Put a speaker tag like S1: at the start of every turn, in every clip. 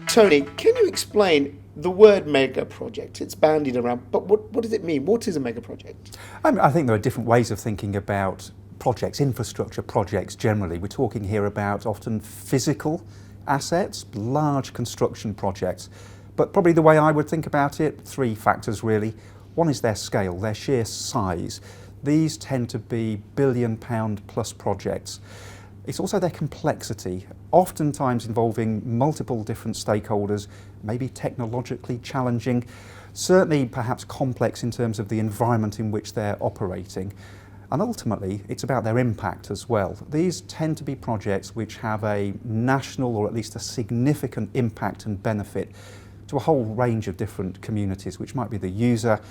S1: Tony, can you explain the word mega project? It's bandied around, but what does it mean? What is a mega project?
S2: I think there are different ways of thinking about projects, infrastructure projects generally. We're talking here about often physical assets, large construction projects. But probably the way I would think about it, three factors really. One is their scale, their sheer size. These tend to be £1 billion plus projects. It's also their complexity, oftentimes involving multiple different stakeholders, maybe technologically challenging, certainly perhaps complex in terms of the environment in which they're operating. And ultimately, it's about their impact as well. These tend to be projects which have a national or at least a significant impact and benefit to a whole range of different communities, which might be the user,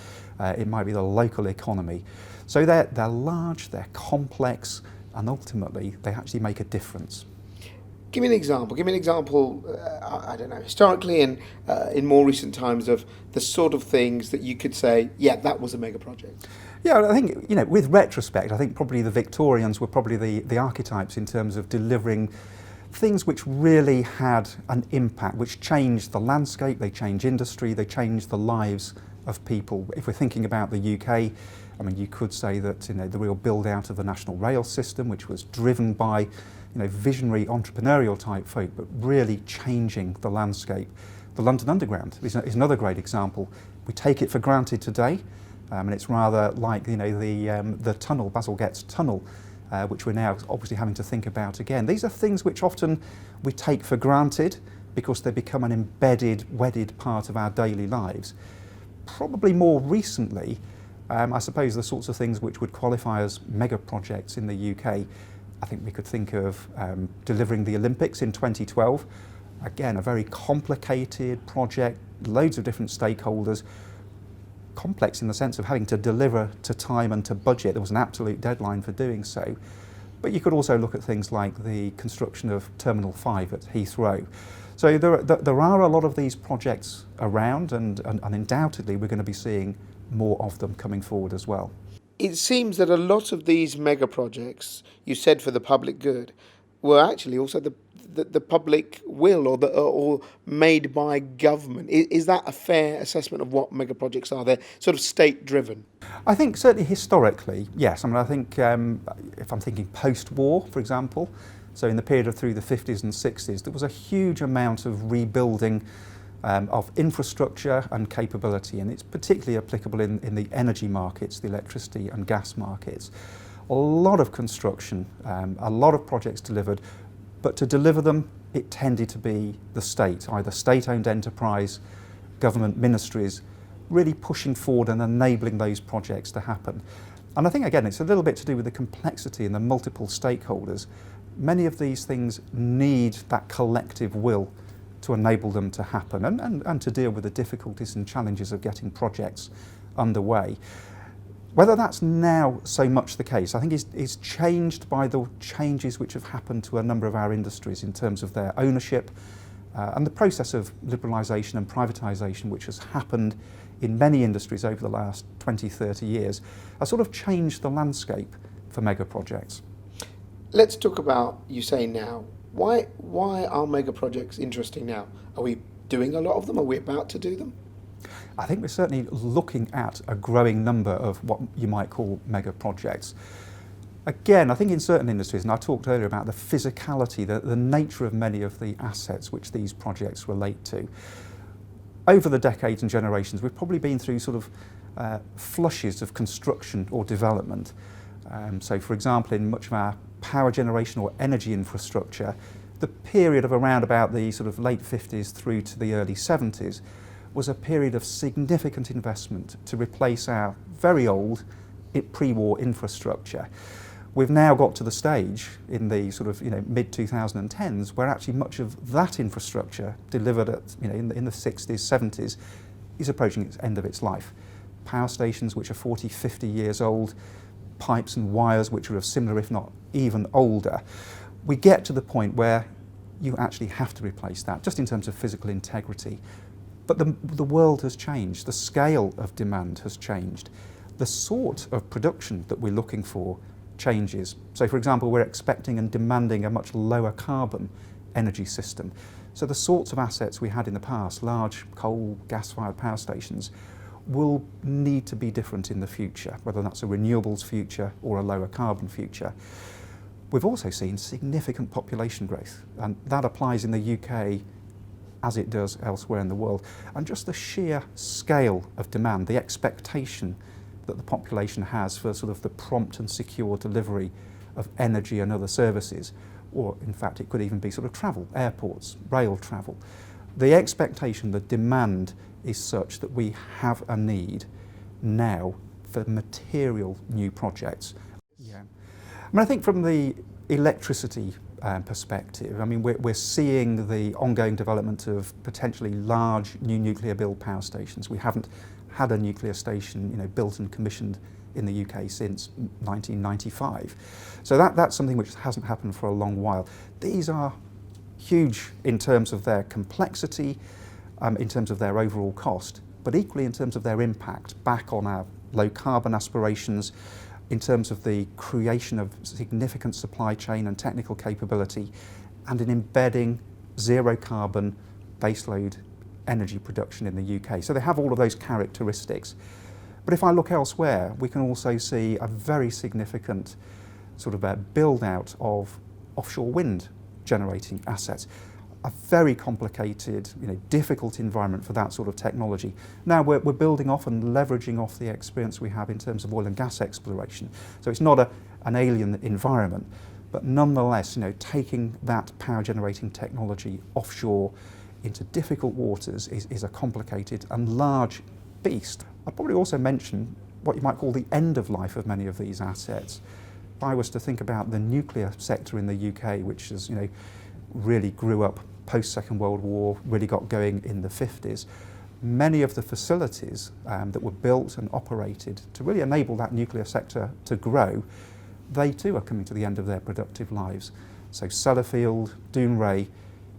S2: it might be the local economy. So they're large, they're complex, and ultimately they actually make a difference.
S1: Give me an example. Give me an example, I don't know, historically and in more recent times of the sort of things that you could say, yeah, that was a mega project.
S2: Yeah, I think, with retrospect, I think probably the Victorians were probably the archetypes in terms of delivering things which really had an impact, which changed the landscape, they changed industry, they changed the lives of people. If we're thinking about the UK, you could say that the real build out of the national rail system, which was driven by visionary entrepreneurial type folk, but really changing the landscape. The London Underground is another great example. We take it for granted today, and it's rather like the tunnel, Bazalgette's tunnel, which we're now obviously having to think about again. These are things which often we take for granted because they become an embedded, wedded part of our daily lives. Probably more recently, I suppose the sorts of things which would qualify as mega projects in the UK, I think we could think of delivering the Olympics in 2012. Again, a very complicated project, loads of different stakeholders, complex in the sense of having to deliver to time and to budget. There was an absolute deadline for doing so. But you could also look at things like the construction of Terminal 5 at Heathrow. So there are a lot of these projects around, and undoubtedly we're going to be seeing more of them coming forward as well.
S1: It seems that a lot of these mega projects, you said for the public good, were actually also the public will or made by government. Is that a fair assessment of what mega projects are? They're sort of state-driven.
S2: I think certainly historically, yes. I think if I'm thinking post-war, for example, so in the period through the 50s and 60s, there was a huge amount of rebuilding of infrastructure and capability, and it's particularly applicable in the energy markets, the electricity and gas markets. A lot of construction, a lot of projects delivered, but to deliver them, it tended to be the state, either state-owned enterprise, government ministries, really pushing forward and enabling those projects to happen. And I think, again, it's a little bit to do with the complexity and the multiple stakeholders. Many of these things need that collective will to enable them to happen and to deal with the difficulties and challenges of getting projects underway. Whether that's now so much the case, I think is changed by the changes which have happened to a number of our industries in terms of their ownership and the process of liberalisation and privatisation which has happened in many industries over the last 20, 30 years has sort of changed the landscape for mega projects.
S1: Let's talk about, you say now, why are mega projects interesting now? Are we doing a lot of them? Are we about to do them?
S2: I think we're certainly looking at a growing number of what you might call mega projects. Again, I think in certain industries, and I talked earlier about the physicality, the nature of many of the assets which these projects relate to. Over the decades and generations, we've probably been through sort of flushes of construction or development. So for example, in much of our power generation or energy infrastructure, the period of around about the sort of late 50s through to the early 70s was a period of significant investment to replace our very old pre-war infrastructure. We've now got to the stage in the sort of mid-2010s where actually much of that infrastructure delivered at in the 60s, 70s is approaching its end of its life. Power stations which are 40, 50 years old, pipes and wires which are of similar if not even older. We get to the point where you actually have to replace that just in terms of physical integrity. But the world has changed, the scale of demand has changed. The sort of production that we're looking for changes. So for example, we're expecting and demanding a much lower carbon energy system. So the sorts of assets we had in the past, large coal, gas-fired power stations, will need to be different in the future, whether that's a renewables future or a lower carbon future. We've also seen significant population growth, and that applies in the UK as it does elsewhere in the world. And just the sheer scale of demand, the expectation that the population has for sort of the prompt and secure delivery of energy and other services, or in fact it could even be sort of travel, airports, rail travel. The expectation, the demand is such that we have a need now for material new projects. Yeah. I mean, I think from the electricity perspective, I mean, we're seeing the ongoing development of potentially large new nuclear build power stations. We haven't had a nuclear station, built and commissioned in the UK since 1995. So that's something which hasn't happened for a long while. These are huge in terms of their complexity, in terms of their overall cost, but equally in terms of their impact back on our low carbon aspirations, in terms of the creation of significant supply chain and technical capability, and in embedding zero carbon baseload energy production in the UK. So they have all of those characteristics. But if I look elsewhere, we can also see a very significant sort of a build out of offshore wind generating assets. A very complicated, difficult environment for that sort of technology. Now we're building off and leveraging off the experience we have in terms of oil and gas exploration. So it's not an alien environment, but nonetheless, taking that power generating technology offshore into difficult waters is a complicated and large beast. I'd probably also mention what you might call the end of life of many of these assets. If I was to think about the nuclear sector in the UK, which is, really grew up post-Second World War, really got going in the 50s, many of the facilities that were built and operated to really enable that nuclear sector to grow, they too are coming to the end of their productive lives. So Sellafield, Dounreay,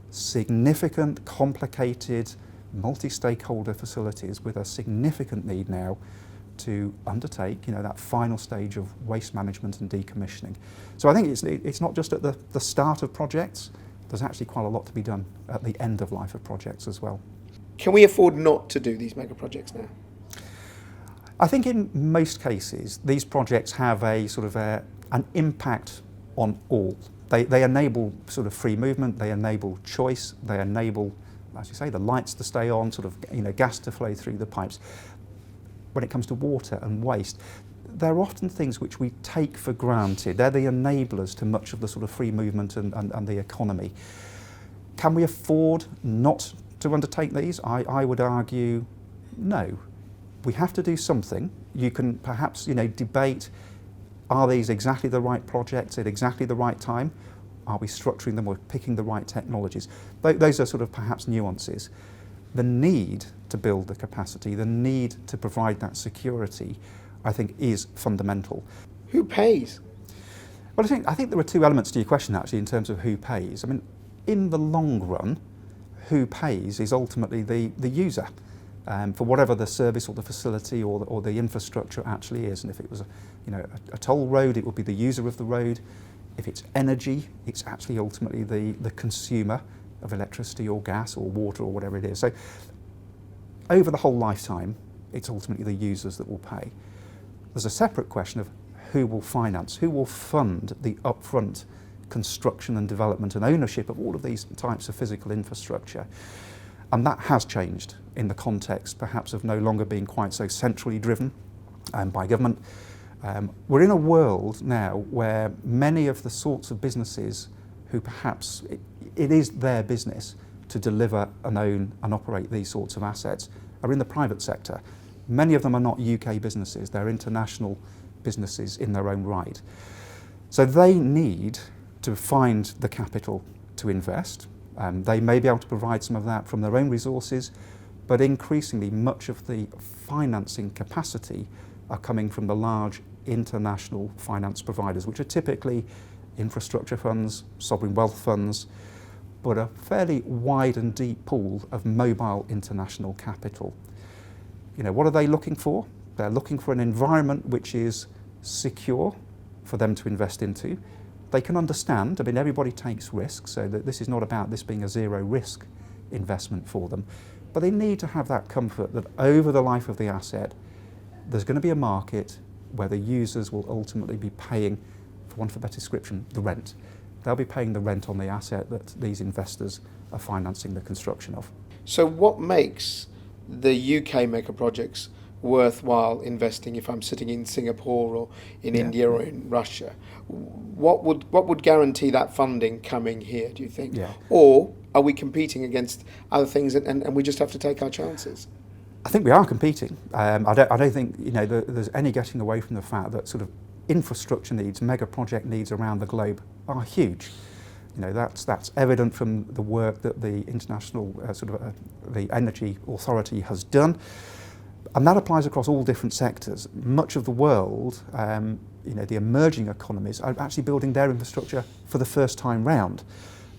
S2: significant, complicated, multi-stakeholder facilities with a significant need now to undertake, that final stage of waste management and decommissioning. So I think it's not just at the start of projects. There's actually quite a lot to be done at the end of life of projects as well.
S1: Can we afford not to do these mega projects now?
S2: I think in most cases, these projects have a sort of an impact on all. They enable sort of free movement, they enable choice, they enable, as you say, the lights to stay on, sort of, gas to flow through the pipes. When it comes to water and waste, they're often things which we take for granted. They're the enablers to much of the sort of free movement and the economy. Can we afford not to undertake these? I would argue no. We have to do something. You can perhaps, debate, are these exactly the right projects at exactly the right time? Are we structuring them or picking the right technologies? Those are sort of perhaps nuances. The need to build the capacity, the need to provide that security, I think is fundamental.
S1: Who pays?
S2: Well, I think there are two elements to your question actually in terms of who pays. I mean, in the long run, who pays is ultimately the user for whatever the service or the facility or the infrastructure actually is. And if it was a toll road, it would be the user of the road. If it's energy, it's actually ultimately the consumer of electricity or gas or water or whatever it is. So over the whole lifetime, it's ultimately the users that will pay. There's a separate question of who will finance, who will fund the upfront construction and development and ownership of all of these types of physical infrastructure. And that has changed in the context perhaps of no longer being quite so centrally driven by government. We're in a world now where many of the sorts of businesses who perhaps it is their business to deliver and own and operate these sorts of assets are in the private sector. Many of them are not UK businesses, they're international businesses in their own right. So they need to find the capital to invest. They may be able to provide some of that from their own resources, but increasingly much of the financing capacity are coming from the large international finance providers, which are typically infrastructure funds, sovereign wealth funds, but a fairly wide and deep pool of mobile international capital. What are they looking for? They're looking for an environment which is secure for them to invest into. They can understand, I mean, everybody takes risks, so that this is not about this being a zero risk investment for them. But they need to have that comfort that over the life of the asset, there's going to be a market where the users will ultimately be paying, for want of a better description, the rent. They'll be paying the rent on the asset that these investors are financing the construction of.
S1: So what makes the UK megaprojects worthwhile investing if I'm sitting in Singapore or in India or in Russia? What would guarantee that funding coming here, do you think?
S2: Yeah.
S1: Or are we competing against other things and we just have to take our chances?
S2: I think we are competing. I don't think there's any getting away from the fact that sort of infrastructure needs, mega project needs around the globe are huge. That's evident from the work that the international the energy authority has done, and that applies across all different sectors. Much of the world, the emerging economies are actually building their infrastructure for the first time round,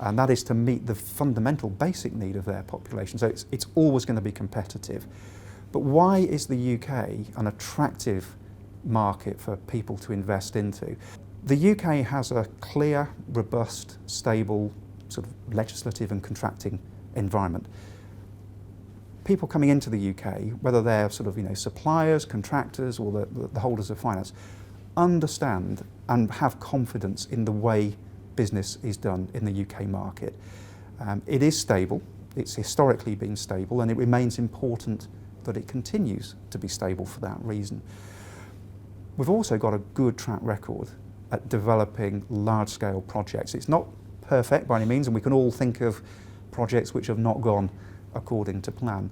S2: and that is to meet the fundamental basic need of their population. So it's always going to be competitive. But why is the UK an attractive market for people to invest into? The UK has a clear, robust, stable sort of legislative and contracting environment. People coming into the UK, whether they're sort of suppliers, contractors, or the holders of finance, understand and have confidence in the way business is done in the UK market. It is stable, it's historically been stable, and it remains important that it continues to be stable for that reason. We've also got a good track record at developing large-scale projects. It's not perfect by any means, and we can all think of projects which have not gone according to plan.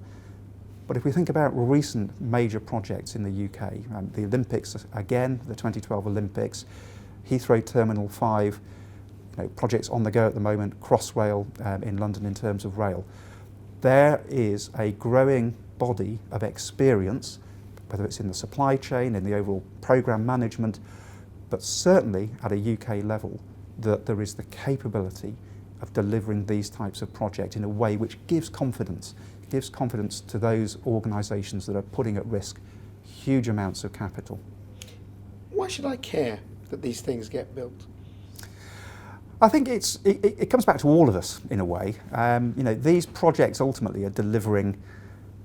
S2: But if we think about recent major projects in the UK, the Olympics again, the 2012 Olympics, Heathrow Terminal 5, projects on the go at the moment, Crossrail in London in terms of rail. There is a growing body of experience, whether it's in the supply chain, in the overall programme management, but certainly at a UK level, that there is the capability of delivering these types of projects in a way which gives confidence. It gives confidence to those organisations that are putting at risk huge amounts of capital.
S1: Why should I care that these things get built?
S2: I think it comes back to all of us in a way. These projects ultimately are delivering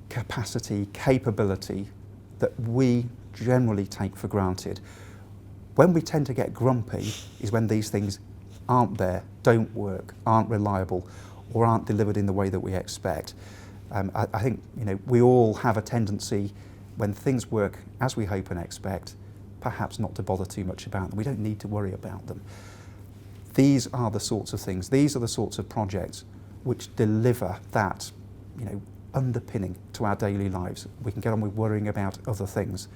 S2: capacity, capability that we generally take for granted. When we tend to get grumpy is when these things aren't there, don't work, aren't reliable, or aren't delivered in the way that we expect. I think we all have a tendency, when things work as we hope and expect, perhaps not to bother too much about them. We don't need to worry about them. These are the sorts of things, these are the sorts of projects which deliver that underpinning to our daily lives. We can get on with worrying about other things.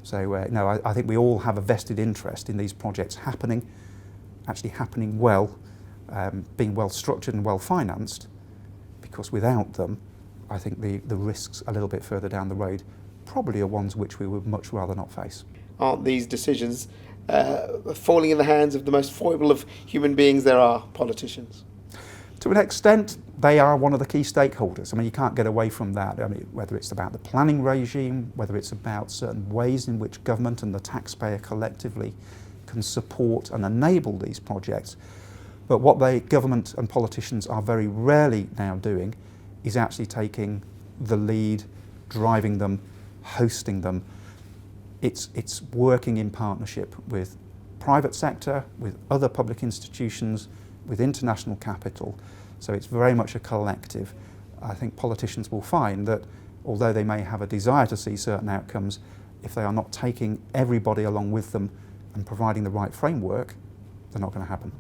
S2: So I think we all have a vested interest in these projects actually happening well, being well structured and well financed, because without them, I think the risks a little bit further down the road probably are ones which we would much rather not face.
S1: Aren't these decisions falling in the hands of the most foible of human beings there are, politicians?
S2: To an extent, they are one of the key stakeholders. I mean, you can't get away from that. I mean, whether it's about the planning regime, whether it's about certain ways in which government and the taxpayer collectively can support and enable these projects. But what government and politicians are very rarely now doing is actually taking the lead, driving them, hosting them. It's working in partnership with private sector, with other public institutions, with international capital. So it's very much a collective. I think politicians will find that although they may have a desire to see certain outcomes, if they are not taking everybody along with them and providing the right framework, they're not going to happen.